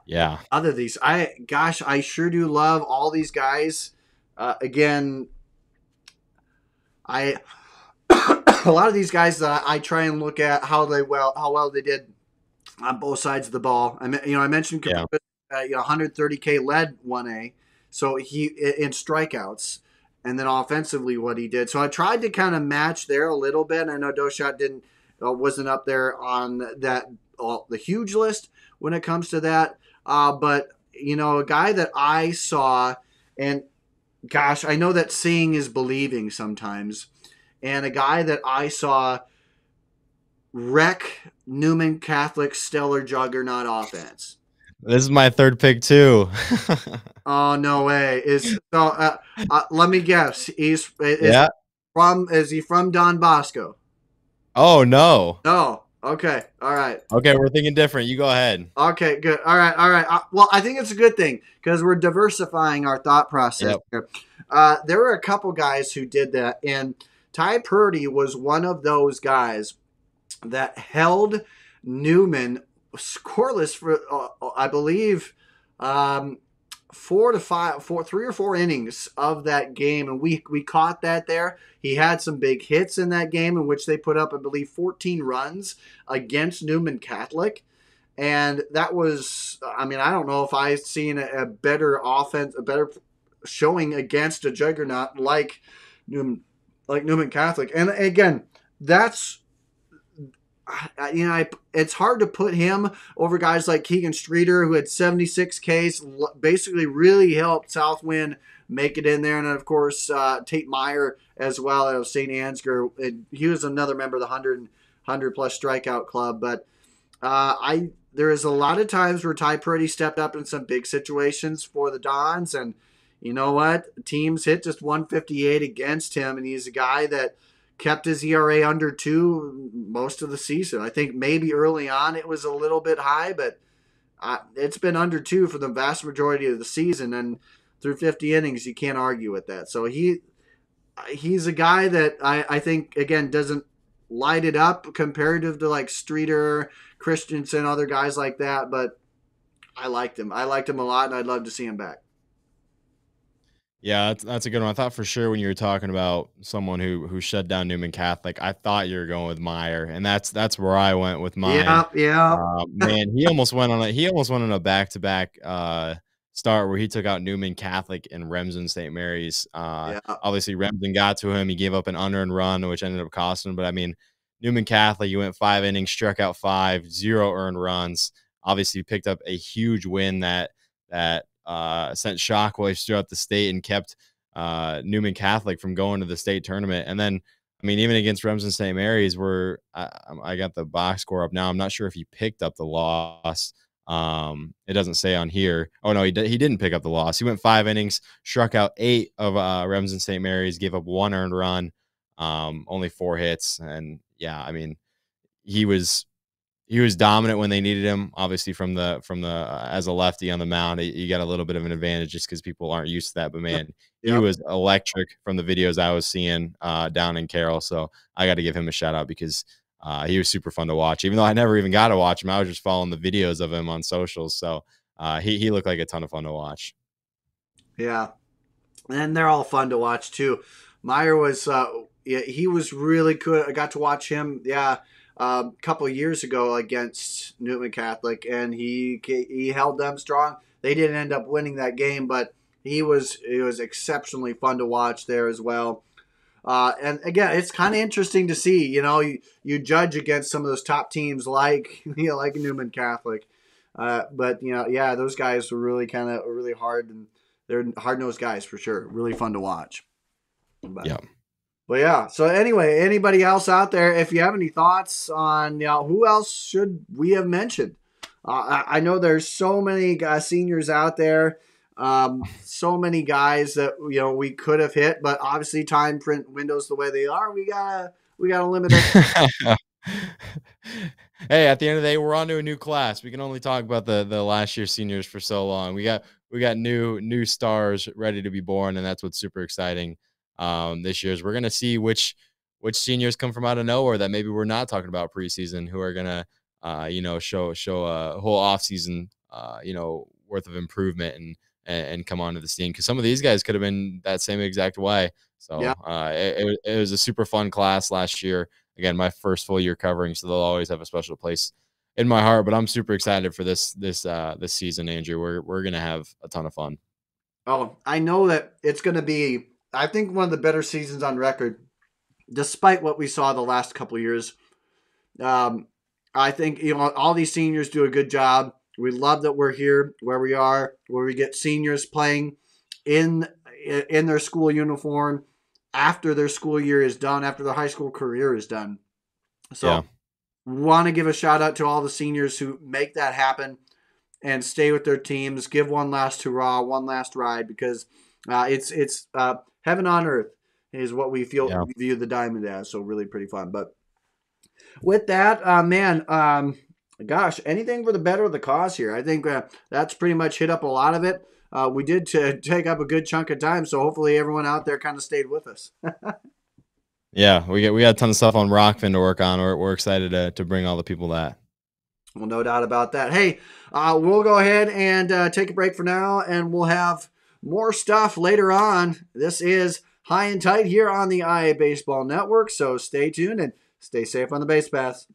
Yeah. other these. I sure do love all these guys. Again, I a lot of these guys that I try and look at how well they did on both sides of the ball. I mentioned Yeah. 130K led 1A, so he in strikeouts, and then offensively what he did. So I tried to kind of match there a little bit. I know Doshot didn't wasn't up there on that the huge list when it comes to that, but a guy that I saw, and gosh, I know that seeing is believing sometimes, and a guy that I saw wreck Newman Catholic stellar juggernaut offense. This is my third pick too. Oh no way! Let me guess. Yeah. Is he from Don Bosco? Oh no. No. Okay. All right. Okay, we're thinking different. You go ahead. Okay. Good. All right. All right. Well, I think it's a good thing because we're diversifying our thought process Yep. here. There were a couple guys who did that, and Ty Purdy was one of those guys that held Newman scoreless for I believe 3 or 4 innings of that game, and we caught that there. He had some big hits in that game in which they put up, I believe, 14 runs against Newman Catholic. And that was, I mean, I don't know if I've seen a better offense, a better showing against a juggernaut Newman, like Newman Catholic. And again, that's it's hard to put him over guys like Keegan Streeter, who had 76 Ks, basically really helped Southwind make it in there. And then, of course, Tate Meyer as well out of St. Ansgar. He was another member of the 100 plus strikeout club. But there is a lot of times where Ty Purdy stepped up in some big situations for the Dons. And you know what? Teams hit just 158 against him. And he's a guy that kept his ERA under 2 most of the season. I think maybe early on it was a little bit high, but it's been under 2 for the vast majority of the season. And through 50 innings, you can't argue with that. So he's a guy that I think, again, doesn't light it up comparative to like Streeter, Christensen, other guys like that. But I liked him. I liked him a lot, and I'd love to see him back. Yeah, that's a good one. I thought for sure when you were talking about someone who shut down Newman Catholic, I thought you were going with Meyer, and that's where I went with mine. Yeah, yeah. Man, he almost went on a back-to-back start where he took out Newman Catholic and Remsen St. Mary's. Yeah. Obviously, Remsen got to him. He gave up an unearned run, which ended up costing him. But I mean, Newman Catholic, you went 5 innings, struck out 5, 0 earned runs. Obviously, picked up a huge win that sent shockwaves throughout the state and kept Newman Catholic from going to the state tournament. And then, I mean, even against Remsen St. Mary's, where I got the box score up now. I'm not sure if he picked up the loss. It doesn't say on here. Oh, no, he didn't pick up the loss. He went 5 innings, struck out 8 of Remsen St. Mary's, gave up 1 earned run, only 4 hits. And, yeah, I mean, he was dominant when they needed him. Obviously, from the as a lefty on the mound, you got a little bit of an advantage just because people aren't used to that. But man, he was electric from the videos I was seeing down in Carroll. So I got to give him a shout out because he was super fun to watch. Even though I never even got to watch him, I was just following the videos of him on socials. So he looked like a ton of fun to watch. Yeah, and they're all fun to watch too. Meyer was, he was really good. I got to watch him. Yeah. A couple of years ago against Newman Catholic, and he held them strong. They didn't end up winning that game, but it was exceptionally fun to watch there as well. And again, it's kind of interesting to see. You judge against some of those top teams like like Newman Catholic, but yeah, those guys were really really hard, and they're hard nosed guys for sure. Really fun to watch. But, yeah. Well, yeah. So anyway, anybody else out there, if you have any thoughts on who else should we have mentioned? I know there's so many seniors out there, so many guys that we could have hit, but obviously time print windows the way they are, we gotta limit it. Hey, at the end of the day, we're on to a new class. We can only talk about the last year seniors for so long. We got new stars ready to be born, and that's what's super exciting. This year's we're gonna see which seniors come from out of nowhere that maybe we're not talking about preseason, who are gonna show a whole offseason worth of improvement and come onto the scene, because some of these guys could have been that same exact way. So Yeah. it was a super fun class last year. Again, my first full year covering, so they'll always have a special place in my heart. But I'm super excited for this season, Andrew. We're gonna have a ton of fun. Oh, I know that it's going to be, I think, one of the better seasons on record, despite what we saw the last couple of years. I think, all these seniors do a good job. We love that we're here where we are, where we get seniors playing in their school uniform after their school year is done, after their high school career is done. So, Yeah. want to give a shout out to all the seniors who make that happen and stay with their teams, give one last hurrah, one last ride, because it's heaven on earth is what we view the Diamond as. So really pretty fun. But with that, man, gosh, anything for the better of the cause here. I think that's pretty much hit up a lot of it. We did take up a good chunk of time, so hopefully everyone out there kind of stayed with us. Yeah, we got a ton of stuff on Rockfin to work on. We're excited to bring all the people that. Well, no doubt about that. Hey, we'll go ahead and take a break for now, and we'll have more stuff later on. This is High and Tight here on the IA Baseball Network, so stay tuned and stay safe on the base paths.